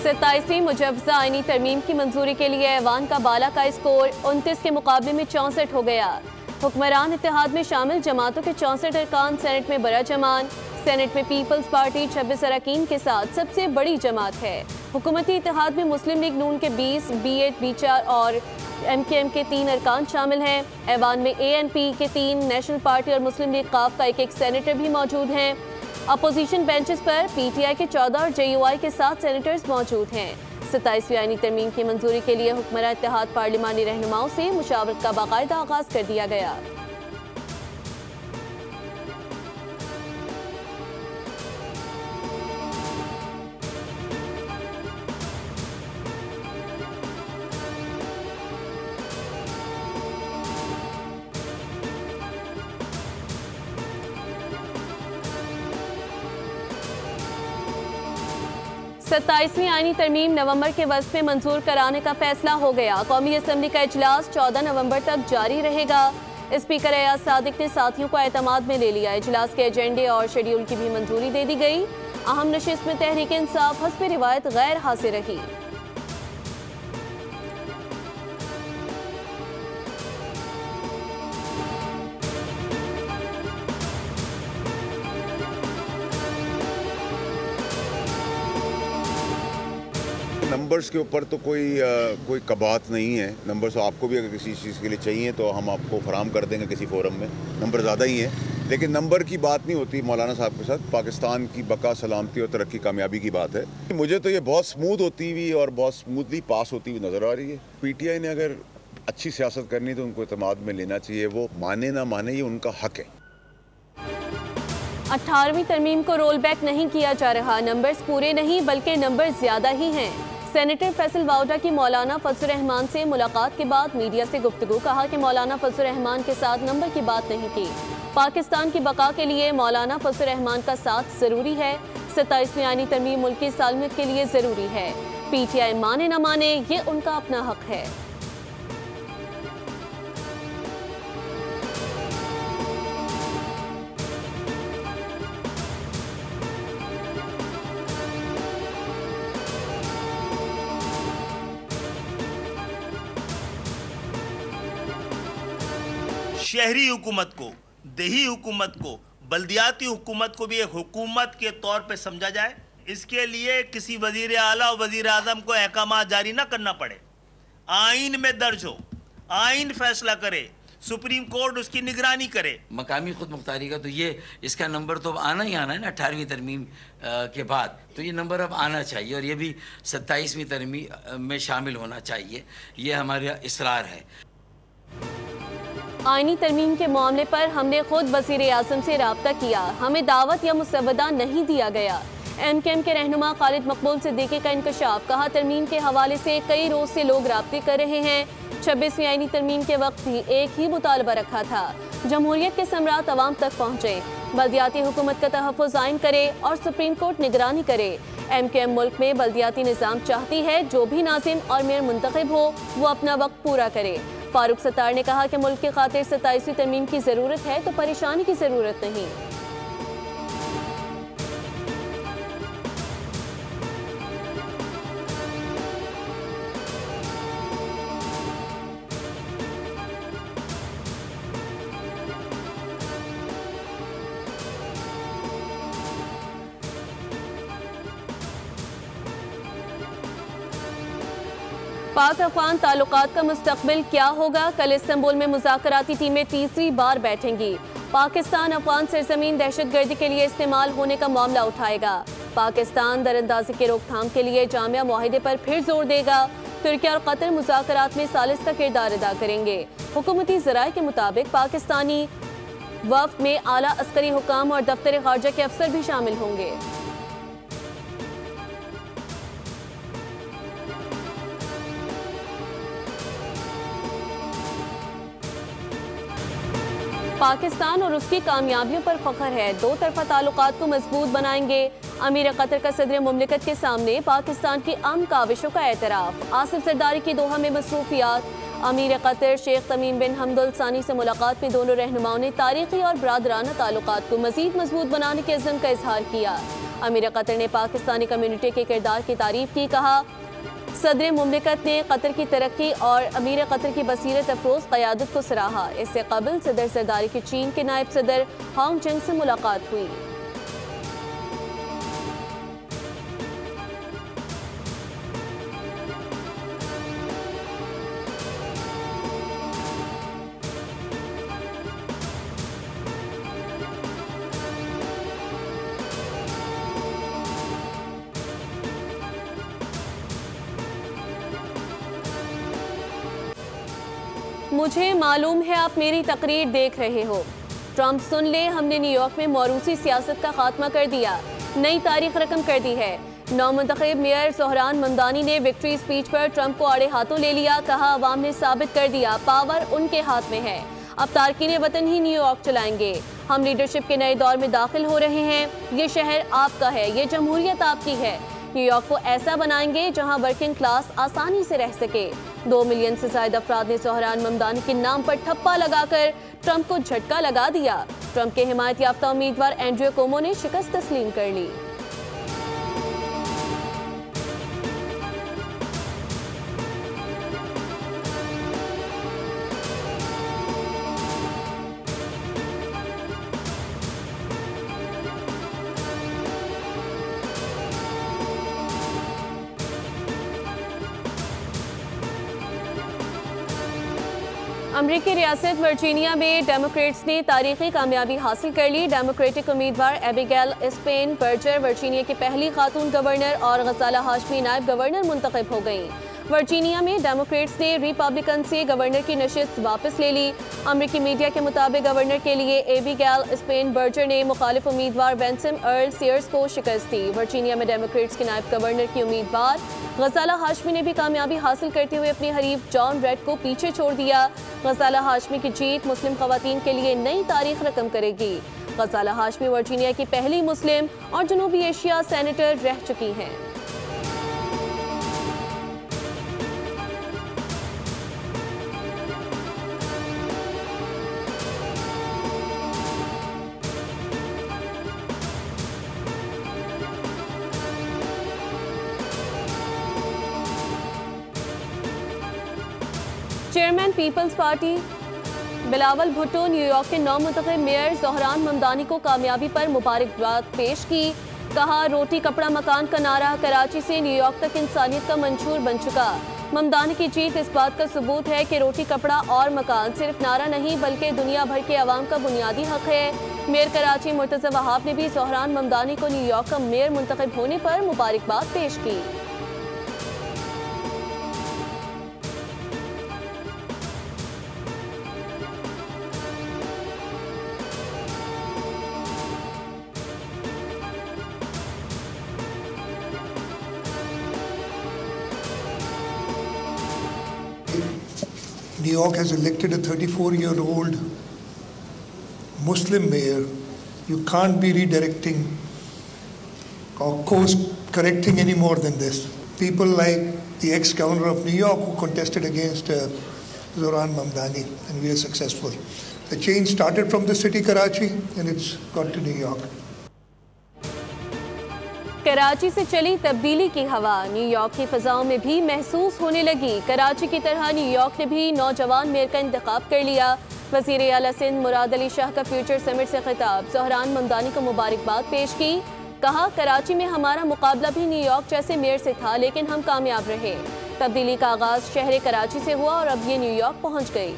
27वीं मुजव्वज़ा आईनी तरमीम की मंजूरी के लिए ऐवान का बाला का स्कोर 29 के मुकाबले में 64 हो गया। हुक्मरान इत्तेहाद में शामिल जमातों के 64 अरकान सेनेट में बड़ा जमान। सेनेट में पीपल्स पार्टी 26 अरकान के साथ सबसे बड़ी जमात है। हुकूमती इत्तेहाद में मुस्लिम लीग नून के 20, B8, B4 और MKM के 3 अरकान शामिल हैं। ऐवान में ANP के 3, नेशनल पार्टी और मुस्लिम लीग काफ का एक सेनेटर भी मौजूद हैं। अपोजिशन बेंचेस पर PTI के 14 और JUI के 7 सेनेटर्स मौजूद हैं। 27वीं आईनी तरमीम की मंजूरी के लिए हुक्मरान इत्तेहाद पार्लिमानी रहनुमाओं से मुशावरत का बाकायदा आगाज कर दिया गया। सत्ताईसवीं आईनी तरमीम नवंबर के वस्त में मंजूर कराने का फैसला हो गया। कौमी असम्बली का इजलास 14 नवंबर तक जारी रहेगा। स्पीकर एयाज सादिक ने साथियों को एतमाद में ले लिया। इजलास के एजेंडे और शेड्यूल की भी मंजूरी दे दी गई। अहम नशिस्त में तहरीक इंसाफ हस्ब रिवायत गैर हासिल रही। नंबर्स के ऊपर तो कोई कबात नहीं है। नंबर्स आपको भी अगर किसी चीज़ के लिए चाहिए तो हम आपको फराहम कर देंगे किसी फोरम में। नंबर ज़्यादा ही हैं, लेकिन नंबर की बात नहीं होती मौलाना साहब के साथ। पाकिस्तान की बका, सलामती और तरक्की, कामयाबी की बात है। मुझे तो ये बहुत स्मूथ होती हुई और बहुत स्मूथली पास होती हुई नज़र आ रही है। PTI ने अगर अच्छी सियासत करनी तो उनको एतमाद में लेना चाहिए। वो माने ना माने, ये उनका हक है। 18वीं तरमीम को रोल बैक नहीं किया जा रहा। नंबर्स पूरे नहीं बल्कि नंबर ज्यादा ही हैं। सेनेटर फैसल वाउडा की मौलाना फजल रहमान से मुलाकात के बाद मीडिया से गुफ्तगू। कहा कि मौलाना फजल रहमान के साथ नंबर की बात नहीं की। पाकिस्तान की बका के लिए मौलाना फजल रहमान का साथ जरूरी है। 27वीं आईनी तरमीम मुल्क की सालमियत के लिए जरूरी है। PTI माने न माने, ये उनका अपना हक है। शहरी हुकूमत को, देही हुकूमत को, बल्दियाती हुकूमत को भी एक हुकूमत के तौर पे समझा जाए। इसके लिए किसी वजीर आला और वजीर आज़म को अहकाम जारी ना करना पड़े। आइन में दर्ज हो, आइन फैसला करे, सुप्रीम कोर्ट उसकी निगरानी करे। मकामी खुद मुख्तारी का तो ये इसका नंबर तो अब आना ही आना है ना। 18वीं तरमीम के बाद तो ये नंबर अब आना चाहिए और ये भी 27वीं तरमीम में शामिल होना चाहिए। ये हमारा इसरार है। आईनी तरमीम के मामले पर हमने खुद वज़ीर आज़म से राब्ता किया। हमें दावत या मुसव्वदा नहीं दिया गया। MKM के रहनुमा खालिद मकबूल सिद्दीकी का इंकशाफ। कहा तरमीम के हवाले से कई रोज से लोग राब्ते कर रहे हैं। 26वीं आईनी तरमीम के वक्त भी एक ही मुतालबा रखा था। जमहूरियत के समरात अवाम तक पहुँचे। बल्दियाती हुकूमत का तहफ़्फ़ुज़ आइन करे और सुप्रीम कोर्ट निगरानी करे। MKM मुल्क में बल्दियाती निज़ाम चाहती है। जो भी नाज़िम और मेयर मुंतखब हो वो अपना वक्त पूरा करे। फारूक सत्तार ने कहा कि मुल्क की खातिर 27वीं तरमीम की ज़रूरत है तो परेशानी की ज़रूरत नहीं। पाक अफगान ताल्लुकात का मुस्तकबिल क्या होगा? कल इस्तांबुल में मुज़ाकराती टीमें तीसरी बार बैठेंगी। पाकिस्तान अफगान सरजमीन दहशतगर्दी के लिए इस्तेमाल होने का मामला उठाएगा। पाकिस्तान दरअंदाजी के रोकथाम के लिए जामिया मुआहिदे पर फिर जोर देगा। तुर्की और कतर मुज़ाकरात में सालिस का किरदार अदा करेंगे। हुकूमती ज़राए के मुताबिक पाकिस्तानी वफ़द में आला अस्करी हुकाम और दफ्तर खारजा के अफसर भी शामिल होंगे। पाकिस्तान और उसकी कामयाबियों पर फख्र है। दो तरफा ताल्लुकात को मजबूत बनाएंगे। अमीर कतर का सदर मुमलिकत के सामने पाकिस्तान की अमन काविशों का एतराफ़। आसिफ जरदारी की दोहा में मसरूफियात। अमीर कतर शेख तमीम बिन हमद अल सानी से मुलाकात में दोनों रहनुमाओं ने तारीखी और बरादराना ताल्लुकात को मजीद मजबूत बनाने के अज़्म का इजहार किया। अमीर कतर ने पाकिस्तानी कम्युनिटी के किरदार की तारीफ की। कहा, सदर मुमलिकत ने कतर की तरक्की और अमीर कतर की बसीरत अफरोज क़यादत को सराहा। इससे कबल सदर सरदारी की चीन के नायब सदर हांग जंग से मुलाकात हुई। मुझे मालूम है आप मेरी तकरीर देख रहे हो। ट्रंप सुन ले, हमने न्यूयॉर्क में मौरूसी सियासत का खात्मा कर दिया, नई तारीख रकम कर दी है। नौमुंतखब मेयर सोहरान ममदानी ने विक्ट्री स्पीच पर ट्रंप को आड़े हाथों ले लिया। कहा, अवाम ने साबित कर दिया पावर उनके हाथ में है, अब तारकीन वतन ही न्यूयॉर्क चलाएंगे। हम लीडरशिप के नए दौर में दाखिल हो रहे हैं। ये शहर आपका है, ये जमहूरियत आपकी है। न्यूयॉर्क को ऐसा बनाएंगे जहां वर्किंग क्लास आसानी से रह सके। 2 मिलियन से ज्यादा अफराद ने सोहरान ममदानी के नाम पर ठप्पा लगाकर ट्रंप को झटका लगा दिया। ट्रंप के हिमायत याफ्ता उम्मीदवार एंड्रयू कोमो ने शिकस्त तस्लीम कर ली। अमरीकी रियासत वर्जीनिया में डेमोक्रेट्स ने तारीखी कामयाबी हासिल कर ली। डेमोक्रेटिक उम्मीदवार एबिगेल स्पेन बर्जर वर्जीनिया की पहली खातून गवर्नर और गजाला हाशमी नायब गवर्नर मुंतखब हो गईं। वर्जीनिया में डेमोक्रेट्स ने रिपब्लिकन से गवर्नर की नशिस्त वापस ले ली। अमरीकी मीडिया के मुताबिक गवर्नर के लिए एबिगेल स्पेन बर्जर ने मुखालिफ उम्मीदवार वेंसम अर्ल सीयर्स को शिकस्त दी। वर्जीनिया में डेमोक्रेट्स के नायब गवर्नर की उम्मीदवार गजाला हाशमी ने भी कामयाबी हासिल करते हुए अपने हरीफ जॉन रेड को पीछे छोड़ दिया। गजाला हाशमी की जीत मुस्लिम खवातीन के लिए नई तारीख रकम करेगी। गजाला हाशमी वर्जीनिया की पहली मुस्लिम और जनूबी एशिया सेनेटर रह चुकी हैं। चेयरमैन पीपल्स पार्टी बिलावल भुट्टो न्यूयॉर्क के नौमुंतखब मेयर सोहरान ममदानी को कामयाबी पर मुबारकबाद पेश की। कहा, रोटी कपड़ा मकान का नारा कराची से न्यूयॉर्क तक इंसानियत का मंशूर बन चुका। ममदानी की जीत इस बात का सबूत है कि रोटी कपड़ा और मकान सिर्फ नारा नहीं बल्कि दुनिया भर के अवाम का बुनियादी हक है। मेयर कराची मुर्तज़ा वहाब ने भी सोहरान ममदानी को न्यूयॉर्क का मेयर मुंतखब होने पर मुबारकबाद पेश की। New York has elected a 34-year-old Muslim mayor. You can't be redirecting or course correcting any more than this. People like the ex-governor of New York who contested against Zohran Mamdani, and we are successful. The change started from the city Karachi and it's got to New York. Karachi से चली तब्दीली की हवा New York की फ़ज़ाओं में भी महसूस होने लगी। कराची की तरह न्यूयॉर्क ने भी नौजवान मेयर का इंतखाब कर लिया। वज़ीर आला सिंध मुराद अली शाह का फ्यूचर समिट से खिताब सोहरान ममदानी को मुबारकबाद पेश की। कहा, कराची में हमारा मुकाबला भी न्यूयॉर्क जैसे मेयर से था लेकिन हम कामयाब रहे। तब्दीली का आगाज़ शहर कराची से हुआ और अब ये न्यूयॉर्क पहुँच गई।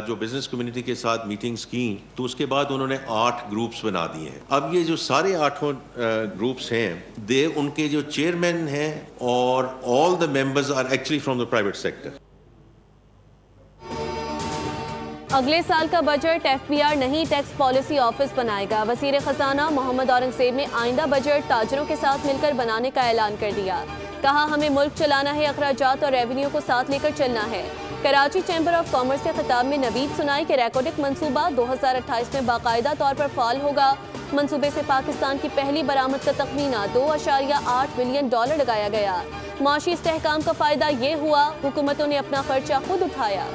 जो बिजनेस कम्युनिटी के साथ मीटिंग्स की तो उसके बाद उन्होंने 8 ग्रुप्स बना दिए हैं। अब ये जो सारे 8 ग्रुप्स हैं दे उनके जो चेयरमैन हैं और all the members are actually from the private sector. अगले साल का बजट FBR नहीं टैक्स पॉलिसी ऑफिस बनाएगा। वज़ीर ख़ज़ाना मोहम्मद औरंगज़ेब ने आइंदा बजट ताजरों के साथ मिलकर बनाने का ऐलान कर दिया। कहा, हमें मुल्क चलाना है, अखराजात और रेवेन्यू को साथ लेकर चलना है। कराची चैम्बर ऑफ कॉमर्स के खिताब में नवीद सुनाई कि रेकॉर्डिक मंसूबा 2028 में बाकायदा तौर पर फाल होगा। मंसूबे से पाकिस्तान की पहली बरामद का तखमीना $2.8 बिलियन लगाया गया। माशी इस्तेहकाम का फायदा ये हुआ, हुकूमतों ने अपना खर्चा खुद उठाया।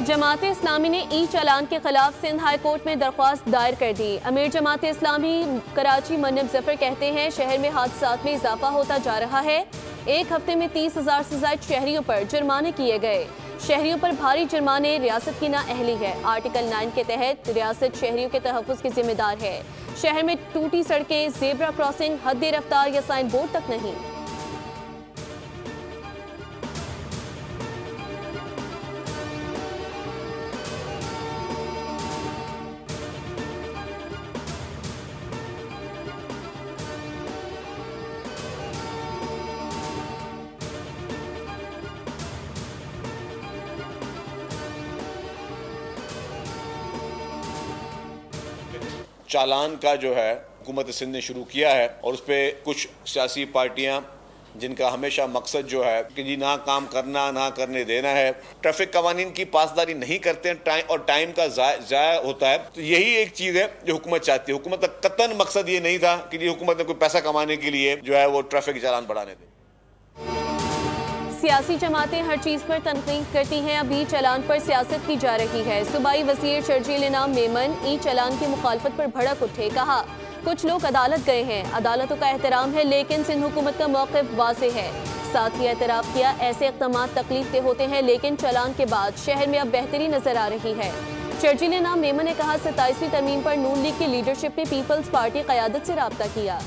जमात इस्लामी ने ई चालान के खिलाफ सिंध हाई कोर्ट में दरख्वास्त दायर कर दी। अमीर जमात इस्लामी कराची मुन्निब जफर कहते हैं शहर में हादसात में इजाफा होता जा रहा है। एक हफ्ते में 30,000 से ज्यादा शहरियों पर जुर्माने किए गए। शहरियों पर भारी जुर्माने रियासत की नाअहली है। आर्टिकल 9 के तहत रियासत शहरियों के तहफ़्फ़ुज़ की जिम्मेदार है। शहर में टूटी सड़कें, ज़ेब्रा क्रॉसिंग, हद रफ्तार या साइन बोर्ड तक नहीं। चालान का जो है हुकूमत सिंध ने शुरू किया है और उस पर कुछ सियासी पार्टियां जिनका हमेशा मकसद जो है कि जी ना काम करना ना करने देना है, ट्रैफिक कवानीन की पासदारी नहीं करते हैं और टाइम का ज़ाया होता है। तो यही एक चीज़ है जो हुकूमत चाहती है। हुकूमत का कतन मकसद ये नहीं था कि हुकूमत ने कोई पैसा कमाने के लिए जो है वो ट्रैफिक चालान बढ़ाने दे। सियासी जमातें हर चीज़ पर तनकीद करती हैं, अब ई चालान पर सियासत की जा रही है। सूबाई वज़ीर शर्जील इनाम मेमन ई चालान की मुखालफत पर भड़क उठे। कहा कुछ लोग अदालत गए हैं, अदालतों का एहतराम है, लेकिन सिंध हुकूमत का मौक़िफ़ वाज़ेह है। साथ ही एतराफ़ किया ऐसे इक़दामात तकलीफ के होते हैं, लेकिन चालान के बाद शहर में अब बेहतरी नजर आ रही है। शर्जील इनाम मेमन ने कहा 27वीं तरमीम पर नून लीग की लीडरशिप ने पीपल्स पार्टी क़यादत से राब्ता किया।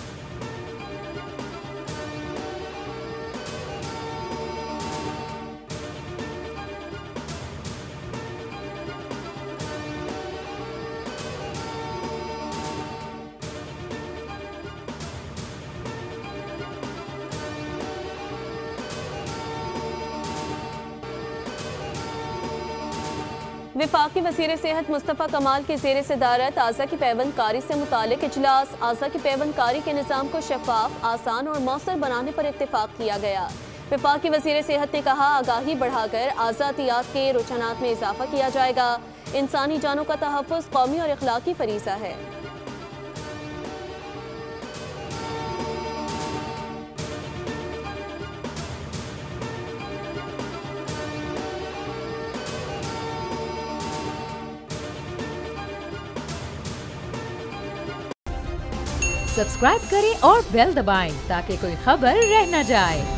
वफाकी वज़ीर सेहत मुस्तफ़ा कमाल के ज़ेर सदारत आज़ा की पैबंदकारी से मुतालिक इजलास। आज़ा की पैबंदकारी के निज़ाम को शफाफ, आसान और मौसर बनाने पर इत्तेफाक किया गया। वफाकी वज़ीर सेहत ने कहा आगाही बढ़ाकर आज़ादियात के रुझानात में इजाफा किया जाएगा। इंसानी जानों का तहफ़्फ़ुज़ कौमी और इखलाकी फरीज़ा है। सब्सक्राइब करें और बेल दबाएं ताकि कोई खबर रह न जाए।